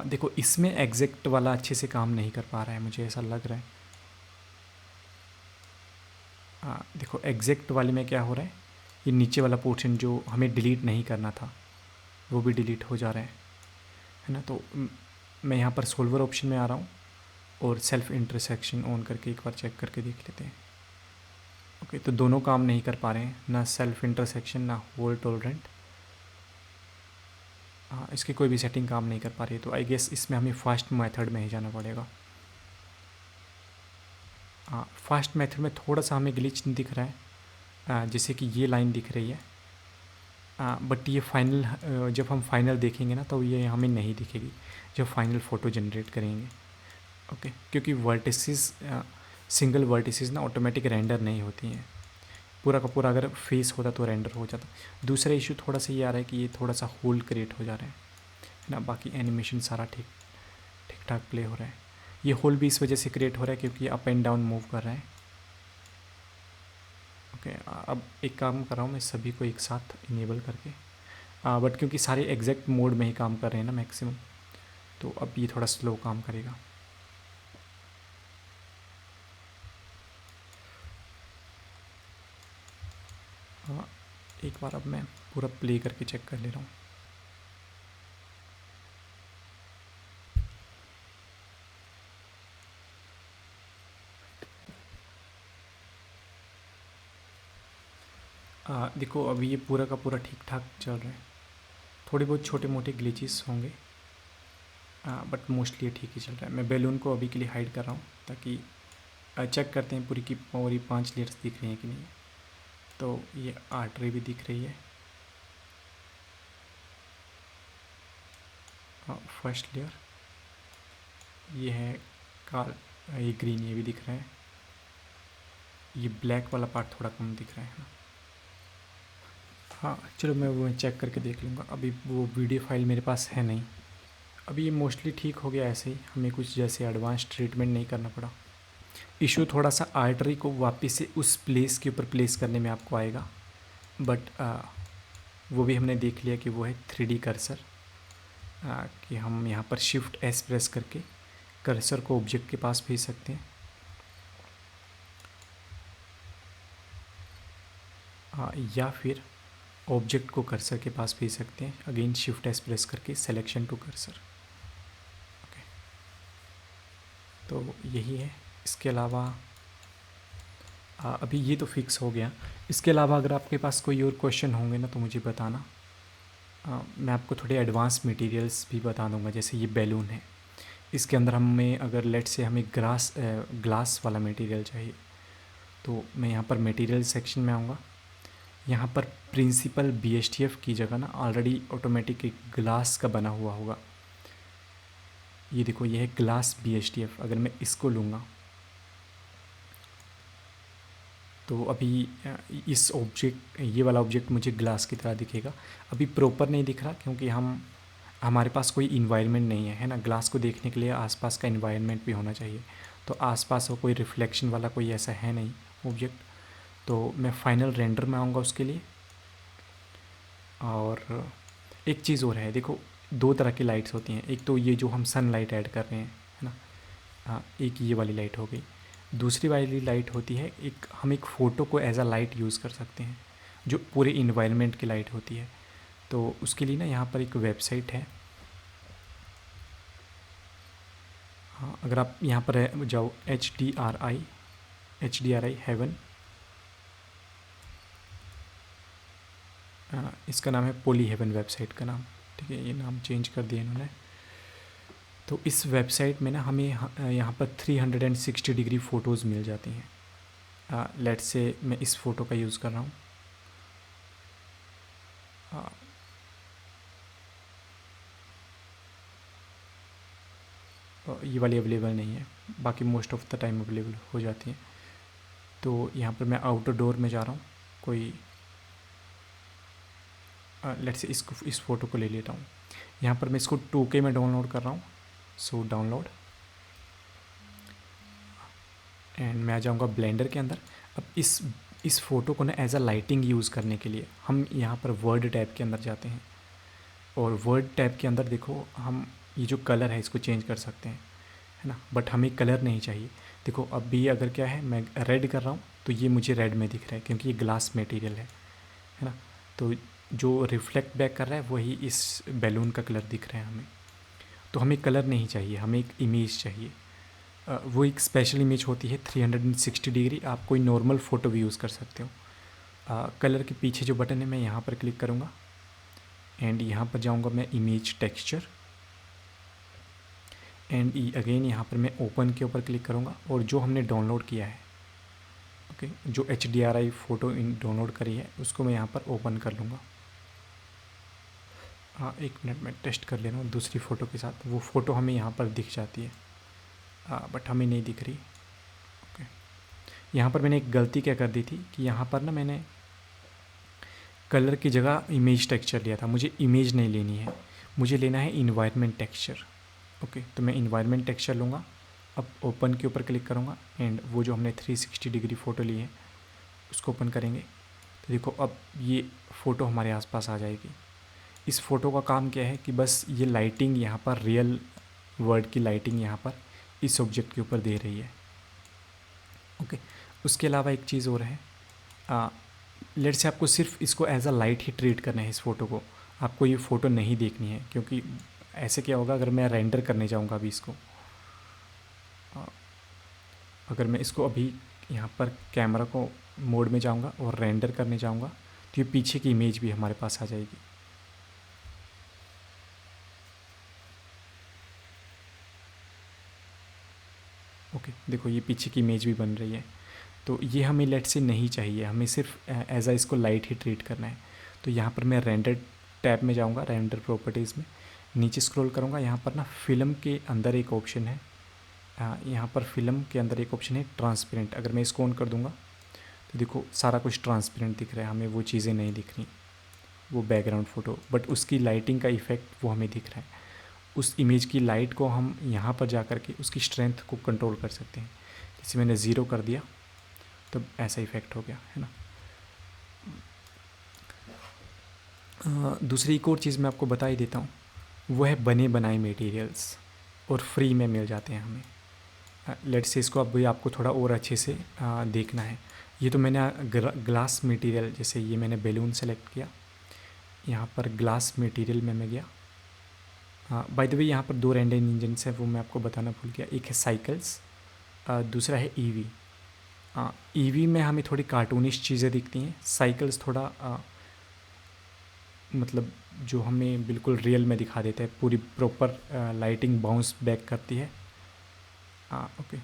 देखो इसमें एग्जैक्ट वाला अच्छे से काम नहीं कर पा रहा है, मुझे ऐसा लग रहा है। देखो एग्जैक्ट वाले में क्या हो रहा है, ये नीचे वाला पोर्शन जो हमें डिलीट नहीं करना था वो भी डिलीट हो जा रहा है ना। तो मैं यहाँ पर सोल्वर ऑप्शन में आ रहा हूँ और सेल्फ इंटरसेक्शन ऑन करके एक बार चेक करके देख लेते हैं। ओके, तो दोनों काम नहीं कर पा रहे हैं, ना सेल्फ इंटरसेक्शन ना होल टॉलरेंट। हाँ, इसकी कोई भी सेटिंग काम नहीं कर पा रही है, तो आई गेस इसमें हमें फास्ट मेथड में ही जाना पड़ेगा। हाँ, फास्ट मेथड में थोड़ा सा हमें ग्लिच दिख रहा है, जैसे कि ये लाइन दिख रही है, बट ये फाइनल जब हम फाइनल देखेंगे ना तो ये हमें नहीं दिखेगी जब फाइनल फ़ोटो जनरेट करेंगे। ओके, क्योंकि वर्टिसेस सिंगल वर्टिसेस ना ऑटोमेटिक रेंडर नहीं होती हैं, पूरा का पूरा अगर फेस होता तो रेंडर हो जाता। दूसरा इशू थोड़ा सा ये आ रहा है कि ये थोड़ा सा होल क्रिएट हो जा रहा है ना, बाकी एनिमेशन सारा ठीक ठीक ठाक प्ले हो रहा है। ये होल भी इस वजह से क्रिएट हो रहा है क्योंकि अप एंड डाउन मूव कर रहा है। ओके, अब एक काम कर रहा हूँ मैं सभी को एक साथ इनेबल करके, बट क्योंकि सारे एग्जैक्ट मोड में ही काम कर रहे हैं ना मैक्सिमम, तो अब ये थोड़ा स्लो काम करेगा। हाँ, एक बार अब मैं पूरा प्ले करके चेक कर ले रहा हूँ। देखो अभी ये पूरा का पूरा ठीक ठाक चल रहा है, थोड़े बहुत छोटे मोटे ग्लिचेस होंगे, बट मोस्टली ये ठीक ही चल रहा है। मैं बैलून को अभी के लिए हाइड कर रहा हूँ ताकि चेक करते हैं पूरी की पूरी 5 लेयर्स दिख रही हैं कि नहीं। तो ये आर्टरी भी दिख रही है, फर्स्ट लेयर ये है काल, ये ग्रीन ये भी दिख रहा है, ये ब्लैक वाला पार्ट थोड़ा कम दिख रहा है ना। हाँ चलो मैं वो चेक करके देख लूँगा, अभी वो वीडियो फाइल मेरे पास है नहीं। अभी ये मोस्टली ठीक हो गया, ऐसे ही हमें कुछ जैसे एडवांस ट्रीटमेंट नहीं करना पड़ा। इशू थोड़ा सा आर्टरी को वापस से उस प्लेस के ऊपर प्लेस करने में आपको आएगा, बट वो भी हमने देख लिया कि वो है 3D कर्सर, कि हम यहाँ पर शिफ्ट एस प्रेस करके कर्सर को ऑब्जेक्ट के पास भेज सकते हैं। या फिर ऑब्जेक्ट को कर्सर के पास भेज सकते हैं, अगेन शिफ्ट एस प्रेस करके सिलेक्शन टू कर्सर। ओके, तो यही है। इसके अलावा अभी ये तो फिक्स हो गया। इसके अलावा अगर आपके पास कोई और क्वेश्चन होंगे ना तो मुझे बताना, मैं आपको थोड़े एडवांस मटेरियल्स भी बता दूंगा। जैसे ये बैलून है, इसके अंदर हमें अगर लेट से हमें ग्लास वाला मटेरियल चाहिए, तो मैं यहाँ पर मटेरियल सेक्शन में आऊँगा। यहाँ पर प्रिंसिपल BSTF की जगह ना ऑलरेडी ऑटोमेटिक एक ग्लास का बना हुआ होगा। ये देखो, ये है ग्लास BSTF। अगर मैं इसको लूँगा तो अभी इस ऑब्जेक्ट, ये वाला ऑब्जेक्ट मुझे ग्लास की तरह दिखेगा। अभी प्रॉपर नहीं दिख रहा क्योंकि हमारे पास कोई इन्वायरमेंट नहीं है ना। ग्लास को देखने के लिए आसपास का इन्वायरमेंट भी होना चाहिए, तो आसपास वो कोई रिफ्लेक्शन वाला कोई ऐसा है नहीं ऑब्जेक्ट। तो मैं फाइनल रेंडर में आऊँगा उसके लिए। और एक चीज़ और है, देखो 2 तरह की लाइट्स होती हैं। एक तो ये जो हम सन लाइट ऐड कर रहे हैं, है ना। हाँ, एक ये वाली लाइट हो गई। दूसरी वाली लाइट होती है, हम एक फ़ोटो को एज अ लाइट यूज़ कर सकते हैं, जो पूरे इन्वायरमेंट की लाइट होती है। तो उसके लिए ना यहाँ पर एक वेबसाइट है। हाँ, अगर आप यहाँ पर जाओ HDRI हेवन, इसका नाम है पोली हेवन वेबसाइट का नाम, ठीक है। ये नाम चेंज कर दिया इन्होंने। तो इस वेबसाइट में ना हमें यहाँ पर 360 डिग्री फ़ोटोज़ मिल जाती हैं। लेट्स से मैं इस फ़ोटो का यूज़ कर रहा हूँ। ये वाली अवेलेबल नहीं है, बाकी most of the time available हो जाती हैं। तो यहाँ पर मैं आउटडोर में जा रहा हूँ। कोई लेट्स से इस फ़ोटो को ले लेता हूँ। यहाँ पर मैं इसको 2K में डाउनलोड कर रहा हूँ। सो डाउनलोड, एंड मैं आ जाऊँगा ब्लेंडर के अंदर। अब इस फ़ोटो को ना एज अ लाइटिंग यूज़ करने के लिए हम यहाँ पर वर्ड टैब के अंदर जाते हैं, और वर्ड टैब के अंदर देखो हम ये जो कलर है इसको चेंज कर सकते हैं, है ना। बट हमें कलर नहीं चाहिए। देखो अभी अगर क्या है, मैं रेड कर रहा हूँ तो ये मुझे रेड में दिख रहा है क्योंकि ये ग्लास मटेरियल है ना। तो जो रिफ्लेक्ट बैक कर रहा है वही इस बैलून का कलर दिख रहा है हमें। तो हमें कलर नहीं चाहिए, हमें एक इमेज चाहिए। वो एक स्पेशल इमेज होती है 360 डिग्री। आप कोई नॉर्मल फ़ोटो भी यूज़ कर सकते हो। कलर के पीछे जो बटन है मैं यहाँ पर क्लिक करूँगा, एंड यहाँ पर जाऊँगा मैं इमेज टेक्सचर, एंड अगेन यहाँ पर मैं ओपन के ऊपर क्लिक करूँगा, और जो हमने डाउनलोड किया है, ओके, जो HDRI फ़ोटो डाउनलोड करी है उसको मैं यहाँ पर ओपन कर लूँगा। हाँ, एक मिनट में टेस्ट कर ले रहा हूँ दूसरी फ़ोटो के साथ। वो फ़ोटो हमें यहाँ पर दिख जाती है, बट हमें नहीं दिख रही। ओके, यहाँ पर मैंने एक गलती क्या कर दी थी कि यहाँ पर ना मैंने कलर की जगह इमेज टेक्सचर लिया था। मुझे इमेज नहीं लेनी है, मुझे लेना है इन्वायरमेंट टेक्सचर। ओके, तो मैं इन्वायरमेंट टेक्सचर लूँगा। अब ओपन के ऊपर क्लिक करूँगा, एंड वो जो हमने 360 डिग्री फ़ोटो ली है उसको ओपन करेंगे। तो देखो अब ये फ़ोटो हमारे आसपास आ जाएगी। इस फ़ोटो का काम क्या है कि बस ये लाइटिंग यहाँ पर, रियल वर्ल्ड की लाइटिंग यहाँ पर इस ऑब्जेक्ट के ऊपर दे रही है। ओके, उसके अलावा एक चीज़ और है। लेट से आपको सिर्फ इसको एज अ लाइट ही ट्रीट करना है इस फ़ोटो को, आपको ये फ़ोटो नहीं देखनी है, क्योंकि ऐसे क्या होगा अगर मैं रेंडर करने जाऊँगा अभी इसको, अगर मैं इसको अभी यहाँ पर कैमरा को मोड में जाऊँगा और रेंडर करने जाऊँगा तो ये पीछे की इमेज भी हमारे पास आ जाएगी। ओके, देखो ये पीछे की इमेज भी बन रही है। तो ये हमें लेट से नहीं चाहिए, हमें सिर्फ एज आ इसको लाइट ही ट्रीट करना है। तो यहाँ पर मैं रेंडर टैब में जाऊँगा, रेंडर प्रॉपर्टीज़ में नीचे स्क्रॉल करूँगा। यहाँ पर ना फिल्म के अंदर एक ऑप्शन है, यहाँ पर फिल्म के अंदर एक ऑप्शन है ट्रांसपेरेंट। अगर मैं इसको ऑन कर दूँगा तो देखो सारा कुछ ट्रांसपेरेंट दिख रहा है, हमें वो चीज़ें नहीं दिख रही, वो बैकग्राउंड फ़ोटो, बट उसकी लाइटिंग का इफ़ेक्ट वो हमें दिख रहा है। उस इमेज की लाइट को हम यहाँ पर जा कर के उसकी स्ट्रेंथ को कंट्रोल कर सकते हैं। जैसे मैंने ज़ीरो कर दिया तो ऐसा इफ़ेक्ट हो गया, है ना। दूसरी एक और चीज़ मैं आपको बता ही देता हूँ, वो है बने बनाए मटेरियल्स, और फ्री में मिल जाते हैं हमें। लेट्स से इसको अब आपको थोड़ा और अच्छे से देखना है। ये तो मैंने ग्लास मटेरियल, जैसे ये मैंने बैलून सेलेक्ट किया, यहाँ पर ग्लास मटेरियल में मैं गया। बाय द वे यहाँ पर 2 रेंडर इंजन्स हैं, वो मैं आपको बताना भूल गया। एक है साइकिल्स, दूसरा है ईवी। ईवी में हमें थोड़ी कार्टूनिश चीज़ें दिखती हैं, साइकिल्स थोड़ा मतलब जो हमें बिल्कुल रियल में दिखा देता है, पूरी प्रॉपर लाइटिंग बाउंस बैक करती है। ओके,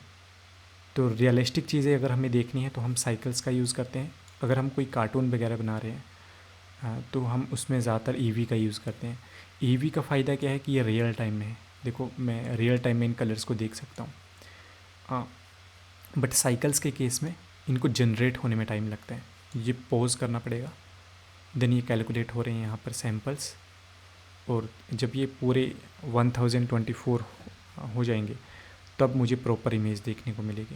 तो रियलिस्टिक चीज़ें अगर हमें देखनी है तो हम साइकिल्स का यूज़ करते हैं। अगर हम कोई कार्टून वगैरह बना रहे हैं तो हम उसमें ज़्यादातर ईवी का यूज़ करते हैं। ईवी का फ़ायदा क्या है कि ये रियल टाइम में है। देखो मैं रियल टाइम में इन कलर्स को देख सकता हूँ। बट साइकिल्स के केस में इनको जनरेट होने में टाइम लगता है, ये पॉज करना पड़ेगा, देन ये कैलकुलेट हो रहे हैं यहाँ पर सैम्पल्स, और जब ये पूरे 1024 हो जाएंगे तब मुझे प्रॉपर इमेज देखने को मिलेगी।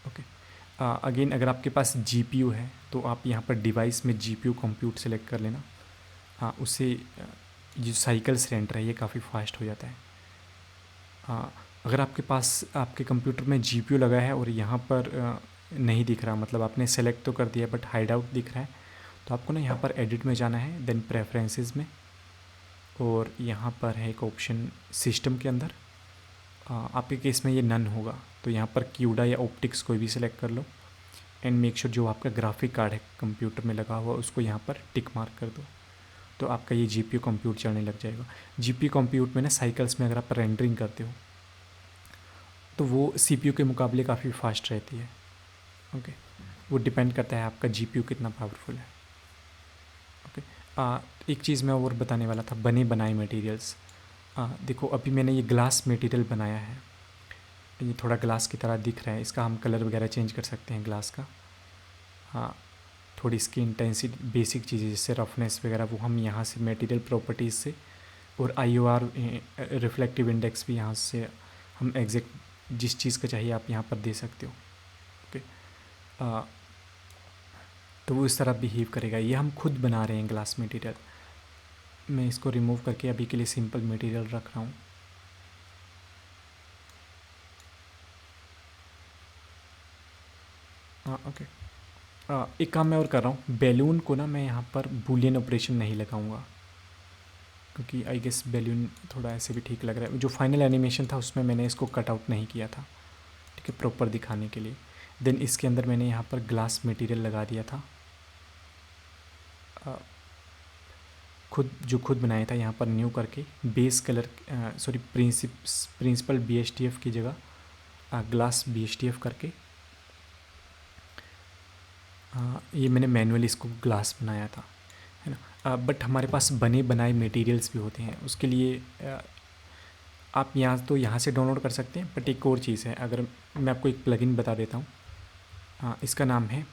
ओके, अगेन अगर आपके पास GPU है तो आप यहाँ पर डिवाइस में GPU कंप्यूट सेलेक्ट कर लेना। उससे जो साइकिल्स रेंडर है ये काफ़ी फास्ट हो जाता है। अगर आपके पास आपके कंप्यूटर में GPU लगा है और यहाँ पर नहीं दिख रहा, मतलब आपने सेलेक्ट तो कर दिया बट हाइड आउट दिख रहा है, तो आपको ना यहाँ पर एडिट में जाना है, देन प्रेफरेंसेस में, और यहाँ पर है एक ऑप्शन सिस्टम के अंदर। आपके केस में ये नन होगा तो यहाँ पर क्यूडा या ऑप्टिक्स कोई भी सिलेक्ट कर लो, एंड मेक श्योर जो आपका ग्राफिक कार्ड है कंप्यूटर में लगा हुआ उसको यहाँ पर टिक मार्क कर दो, तो आपका ये GPU कंप्यूट चलने लग जाएगा। GPU कंप्यूट में ना साइकिल्स में अगर आप रेंडरिंग करते हो तो वो CPU के मुकाबले काफ़ी फास्ट रहती है। ओके, वो डिपेंड करता है आपका GPU कितना पावरफुल है। ओके, एक चीज़ मैं और बताने वाला था, बने बनाए मटेरियल्स। देखो अभी मैंने ये ग्लास मटेरियल बनाया है, ये थोड़ा ग्लास की तरह दिख रहा है, इसका हम कलर वगैरह चेंज कर सकते हैं ग्लास का। थोड़ी इसकी इंटेंसिटी बेसिक चीज़ें जैसे रफनेस वगैरह वो हम यहाँ से मटेरियल प्रॉपर्टीज़ से, और IOR रिफ्लेक्टिव इंडेक्स भी यहाँ से हम एग्जैक्ट जिस चीज़ का चाहिए आप यहाँ पर दे सकते हो। ओके, तो वो इस तरह बिहेव करेगा। ये हम खुद बना रहे हैं ग्लास मटेरियल। मैं इसको रिमूव करके अभी के लिए सिंपल मटेरियल रख रहा हूँ। ओके, एक काम मैं और कर रहा हूँ, बैलून को ना मैं यहाँ पर बूलियन ऑपरेशन नहीं लगाऊंगा, क्योंकि आई गेस बैलून थोड़ा ऐसे भी ठीक लग रहा है। जो फाइनल एनिमेशन था उसमें मैंने इसको कट आउट नहीं किया था, ठीक है, प्रॉपर दिखाने के लिए। देन इसके अंदर मैंने यहाँ पर ग्लास मटेरियल लगा दिया था, खुद बनाया था। यहाँ पर न्यू करके base colour, sorry principal BSTF की जगह ग्लास BSTF करके ये मैंने मैनुअली इसको ग्लास बनाया था, है ना। बट हमारे पास बने बनाए मटेरियल्स भी होते हैं, उसके लिए आप यहाँ से डाउनलोड कर सकते हैं। बट एक और चीज़ है, अगर मैं आपको एक प्लगइन बता देता हूँ, इसका नाम है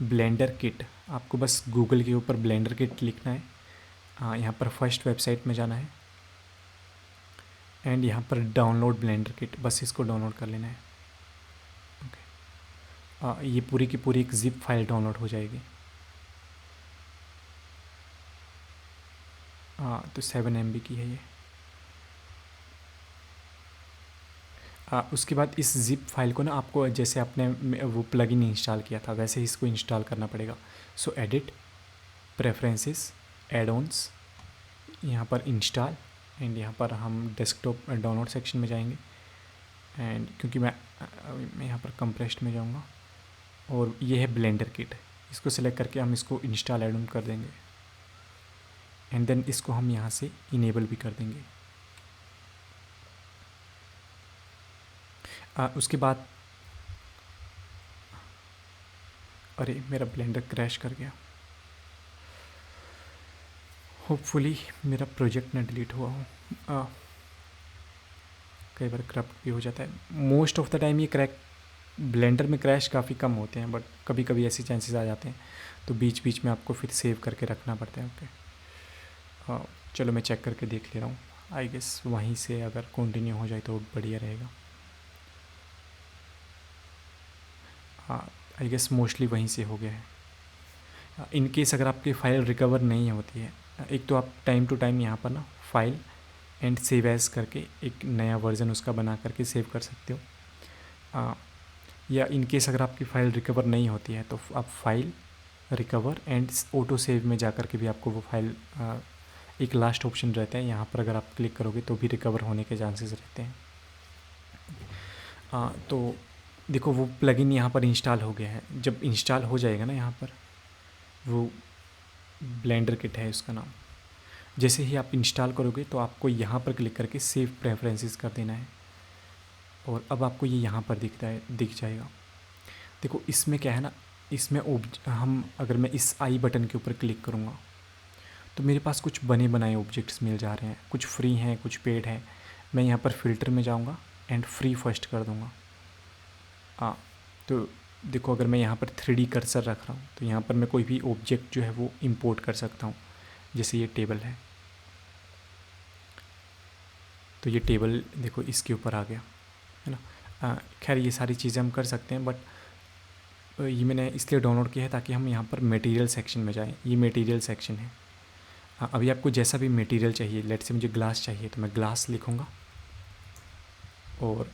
ब्लेंडर किट। आपको बस गूगल के ऊपर ब्लेंडर किट लिखना है, यहाँ पर फर्स्ट वेबसाइट में जाना है एंड यहाँ पर डाउनलोड ब्लेंडर किट, बस इसको डाउनलोड कर लेना है। ओके, ये पूरी की पूरी एक जिप फाइल डाउनलोड हो जाएगी। तो 7 MB की है ये। उसके बाद इस जिप फाइल को ना आपको जैसे आपने वो प्लगइन इंस्टॉल किया था वैसे ही इसको इंस्टॉल करना पड़ेगा। सो एडिट, प्रेफरेंसेस, एड ऑन्स, यहाँ पर इंस्टॉल एंड यहाँ पर हम डेस्कटॉप डाउनलोड सेक्शन में जाएंगे एंड क्योंकि मैं यहाँ पर कंप्रेस्ड में जाऊँगा और ये है ब्लेंडर किट, इसको सेलेक्ट करके हम इसको इंस्टॉल एड ऑन कर देंगे एंड देन इसको हम यहाँ से इनेबल भी कर देंगे। उसके बाद अरे मेरा ब्लेंडर क्रैश कर गया, होपफुली मेरा प्रोजेक्ट ना डिलीट हुआ हो। कई बार करप्ट भी हो जाता है। मोस्ट ऑफ द टाइम ये ब्लेंडर में क्रैश काफ़ी कम होते हैं, बट कभी कभी ऐसे चांसेस आ जाते हैं, तो बीच बीच में आपको फिर सेव करके रखना पड़ता है। ओके, चलो मैं चेक करके देख ले रहा हूँ। आई गेस वहीं से अगर कंटिन्यू हो जाए तो बढ़िया रहेगा। आई गेस मोस्टली वहीं से हो गया है। इन केस अगर आपकी फ़ाइल रिकवर नहीं होती है, एक तो आप टाइम टू टाइम यहाँ पर ना फाइल एंड सेव एज करके एक नया वर्ज़न उसका बना करके सेव कर सकते हो। या इन केस अगर आपकी फ़ाइल रिकवर नहीं होती है तो आप file recover and auto save में जा कर के भी आपको वो फाइल, एक लास्ट ऑप्शन रहता है यहाँ पर, अगर आप क्लिक करोगे तो भी रिकवर होने के चांसेस रहते हैं। तो देखो वो प्लगइन यहाँ पर इंस्टॉल हो गया है। जब इंस्टॉल हो जाएगा ना यहाँ पर, वो ब्लेंडर किट है उसका नाम, जैसे ही आप इंस्टॉल करोगे तो आपको यहाँ पर क्लिक करके सेव प्रेफरेंसेस कर देना है और अब आपको ये यहाँ पर दिख जाएगा। देखो इसमें क्या है ना, इसमें हम अगर मैं इस आई बटन के ऊपर क्लिक करूँगा तो मेरे पास कुछ बने बनाए ऑब्जेक्ट्स मिल जा रहे हैं, कुछ फ्री हैं कुछ पेड हैं। मैं यहाँ पर फ़िल्टर में जाऊँगा एंड फ्री फर्स्ट कर दूँगा। तो देखो अगर मैं यहाँ पर 3D कर्सर रख रहा हूँ तो यहाँ पर मैं कोई भी ऑब्जेक्ट जो है वो इंपोर्ट कर सकता हूँ। जैसे ये टेबल है तो ये टेबल देखो इसके ऊपर आ गया, है ना। खैर ये सारी चीज़ें हम कर सकते हैं, बट ये मैंने इसलिए डाउनलोड किया है ताकि हम यहाँ पर मटेरियल सेक्शन में जाएं। ये मटेरियल सेक्शन है। अभी आपको जैसा भी मटेरियल चाहिए, लेट से मुझे ग्लास चाहिए तो मैं ग्लास लिखूँगा और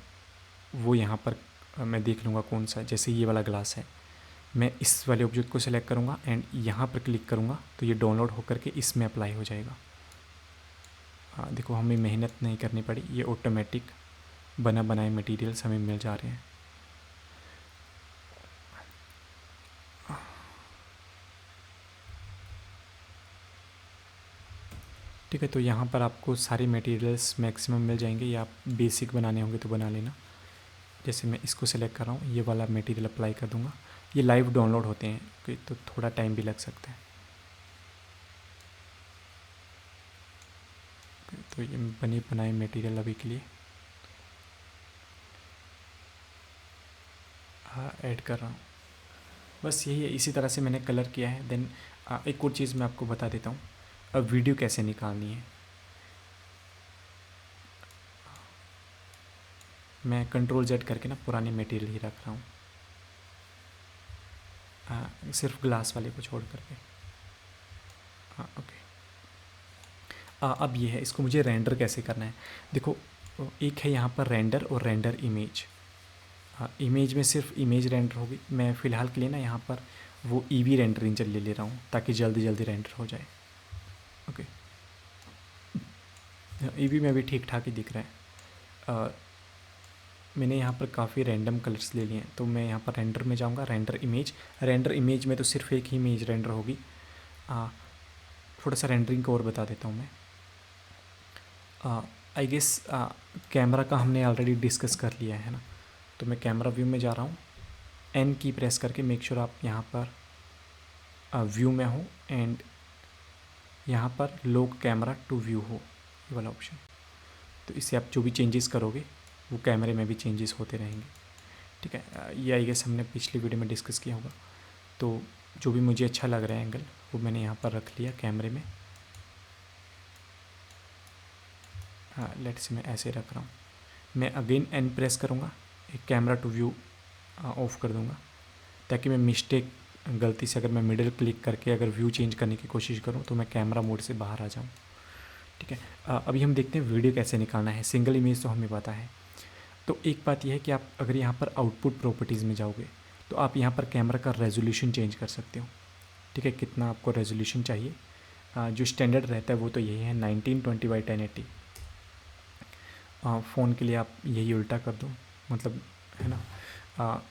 वो यहाँ पर मैं देख लूँगा कौन सा है। जैसे ये वाला ग्लास है, मैं इस वाले ऑब्जेक्ट को सिलेक्ट करूँगा एंड यहाँ पर क्लिक करूँगा तो ये डाउनलोड होकर के इसमें अप्लाई हो जाएगा। देखो हमें मेहनत नहीं करनी पड़ी, ये ऑटोमेटिक बना बनाए मटेरियल्स हमें मिल जा रहे हैं। ठीक है, तो यहाँ पर आपको सारे मटेरियल्स मैक्सिमम मिल जाएंगे, या आप बेसिक बनाने होंगे तो बना लेना। जैसे मैं इसको सेलेक्ट कर रहा हूँ, ये वाला मटेरियल अप्लाई कर दूँगा। ये लाइव डाउनलोड होते हैं तो थोड़ा टाइम भी लग सकता है। तो ये बने बनाए मटेरियल अभी के लिए ऐड कर रहा हूँ। बस यही है, इसी तरह से मैंने कलर किया है। देन एक और चीज़ मैं आपको बता देता हूँ, अब वीडियो कैसे निकालनी है। मैं कंट्रोल जेड करके ना पुरानी मटेरियल ही रख रहा हूँ, सिर्फ ग्लास वाले को छोड़ करके। हाँ ओके। अब ये है, इसको मुझे रेंडर कैसे करना है। देखो एक है यहाँ पर रेंडर और रेंडर इमेज। इमेज में सिर्फ इमेज रेंडर होगी। मैं फ़िलहाल के लिए ना यहाँ पर वो ईवी रेंडरिंग ले रहा हूँ ताकि जल्दी जल्दी रेंडर हो जाए। ओके, ईवी में भी ठीक ठाक ही दिख रहा है। मैंने यहाँ पर काफ़ी रैंडम कलर्स ले लिए हैं, तो मैं यहाँ पर रेंडर में जाऊँगा, रेंडर इमेज में तो सिर्फ एक ही इमेज रेंडर होगी। थोड़ा सा रेंडरिंग को और बता देता हूँ मैं। आई गेस कैमरा का हमने ऑलरेडी डिस्कस कर लिया है ना, तो मैं कैमरा व्यू में जा रहा हूँ। एन की प्रेस करके मेक श्योर आप यहाँ पर व्यू में हो एंड यहाँ पर लोग कैमरा टू व्यू हो, ये वाला ऑप्शन। तो इससे आप जो भी चेंजेस करोगे वो कैमरे में भी चेंजेस होते रहेंगे, ठीक है। ये आई गेस हमने पिछली वीडियो में डिस्कस किया होगा। तो जो भी मुझे अच्छा लग रहा है एंगल वो मैंने यहाँ पर रख लिया कैमरे में। लेट्स से मैं ऐसे रख रहा हूँ। मैं अगेन एन प्रेस करूँगा, एक कैमरा टू व्यू ऑफ कर दूँगा ताकि मैं मिस्टेक गलती से अगर मैं मिडिल क्लिक करके अगर व्यू चेंज करने की कोशिश करूँ तो मैं कैमरा मोड से बाहर आ जाऊँ, ठीक है। अभी हम देखते हैं वीडियो कैसे निकालना है। सिंगल इमेज तो हमें पता है। तो एक बात यह है कि आप अगर यहाँ पर आउटपुट प्रॉपर्टीज़ में जाओगे तो आप यहाँ पर कैमरा का रेजोल्यूशन चेंज कर सकते हो, ठीक है। कितना आपको रेजोल्यूशन चाहिए, जो स्टैंडर्ड रहता है वो तो यही है 1920x1080। फ़ोन के लिए आप यही उल्टा कर दो, मतलब है ना।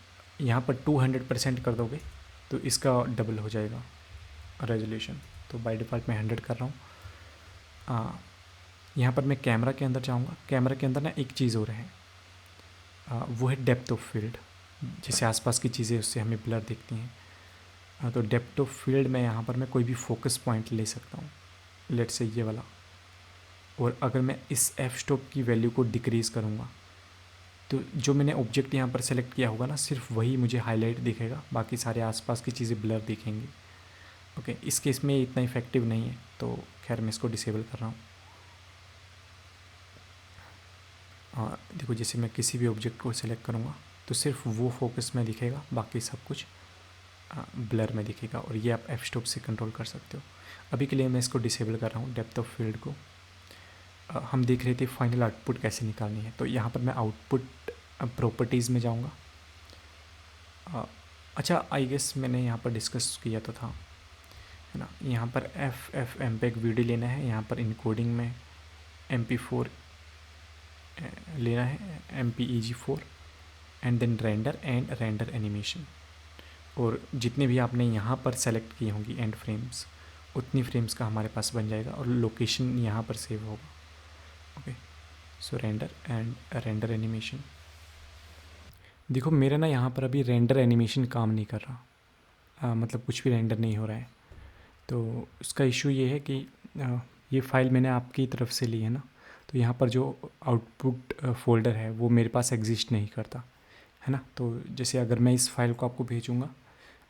यहाँ पर 200% कर दोगे तो इसका डबल हो जाएगा रेजोल्यूशन। तो बाय डिफ़ॉल्ट मैं 100 कर रहा हूँ। यहाँ पर मैं कैमरा के अंदर जाऊँगा। कैमरा के अंदर ना एक चीज़ और है, वो है डेप्थ ऑफ फील्ड। जैसे आसपास की चीज़ें उससे हमें ब्लर दिखती हैं, तो डेप्थ ऑफ फील्ड में यहाँ पर मैं कोई भी फोकस पॉइंट ले सकता हूँ, लेट से ये वाला। और अगर मैं इस एफ स्टॉप की वैल्यू को डिक्रीज़ करूँगा तो जो मैंने ऑब्जेक्ट यहाँ पर सेलेक्ट किया होगा ना सिर्फ वही मुझे हाईलाइट दिखेगा, बाकी सारे आसपास की चीज़ें ब्लर दिखेंगी। ओके, इस केस में इतना इफेक्टिव नहीं है, तो खैर मैं इसको डिसेबल कर रहा हूँ। देखो जैसे मैं किसी भी ऑब्जेक्ट को सिलेक्ट करूँगा तो सिर्फ वो फोकस में दिखेगा, बाकी सब कुछ ब्लर में दिखेगा। और ये आप एफ स्टॉप से कंट्रोल कर सकते हो। अभी के लिए मैं इसको डिसेबल कर रहा हूँ, डेप्थ ऑफ फील्ड को। हम देख रहे थे फाइनल आउटपुट कैसे निकालनी है, तो यहाँ पर मैं आउटपुट प्रॉपर्टीज़ में जाऊँगा। अच्छा, आई गेस मैंने यहाँ पर डिस्कस किया तो था, है ना। यहाँ पर एफ एमपेग वीडियो लेना है, यहाँ पर इनकोडिंग में MP4 लेना है, MPEG4 and then render and render animation. और जितने भी आपने यहाँ पर सेलेक्ट की होंगी एंड फ्रेम्स, उतनी फ्रेम्स का हमारे पास बन जाएगा और लोकेशन यहाँ पर सेव होगा। Okay, so render and render animation. देखो मेरा ना यहाँ पर अभी रेंडर एनिमेशन काम नहीं कर रहा, मतलब कुछ भी रेंडर नहीं हो रहा है। तो उसका इशू ये है कि ये फ़ाइल मैंने आपकी तरफ से ली है ना, तो यहाँ पर जो आउटपुट फ़ोल्डर है वो मेरे पास एग्जिस्ट नहीं करता, है ना। तो जैसे अगर मैं इस फाइल को आपको भेजूँगा,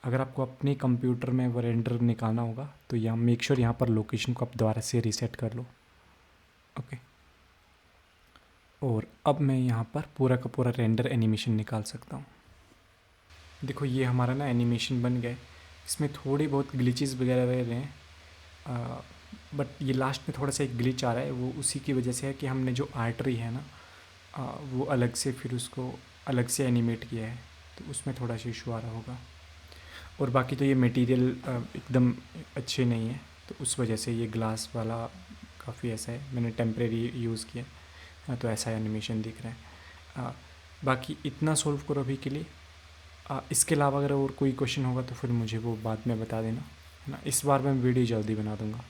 अगर आपको अपने कंप्यूटर में वो रेंडर निकालना होगा तो यहाँ मेक श्योर यहाँ पर लोकेशन को आप दोबारा से रीसेट कर लो। ओके, और अब मैं यहाँ पर पूरा का पूरा रेंडर एनिमेशन निकाल सकता हूँ। देखो ये हमारा ना एनिमेशन बन गया। इसमें थोड़ी बहुत ग्लिचेस वगैरह रह रहे हैं, बट ये लास्ट में थोड़ा सा एक ग्लिच आ रहा है, वो उसी की वजह से है कि हमने जो आर्टरी है ना वो अलग से फिर उसको अलग से एनिमेट किया है, तो उसमें थोड़ा सा इशू आ रहा होगा। और बाकी तो ये मटेरियल एकदम अच्छे नहीं है, तो उस वजह से ये ग्लास वाला काफ़ी ऐसा है, मैंने टेम्परेरी यूज़ किया, तो ऐसा एनिमेशन दिख रहा है। बाकी इतना सॉल्व करो अभी के लिए। इसके अलावा अगर और कोई क्वेश्चन होगा तो फिर मुझे वो बाद में बता देना, है ना। इस बार मैं वीडियो जल्दी बना दूँगा।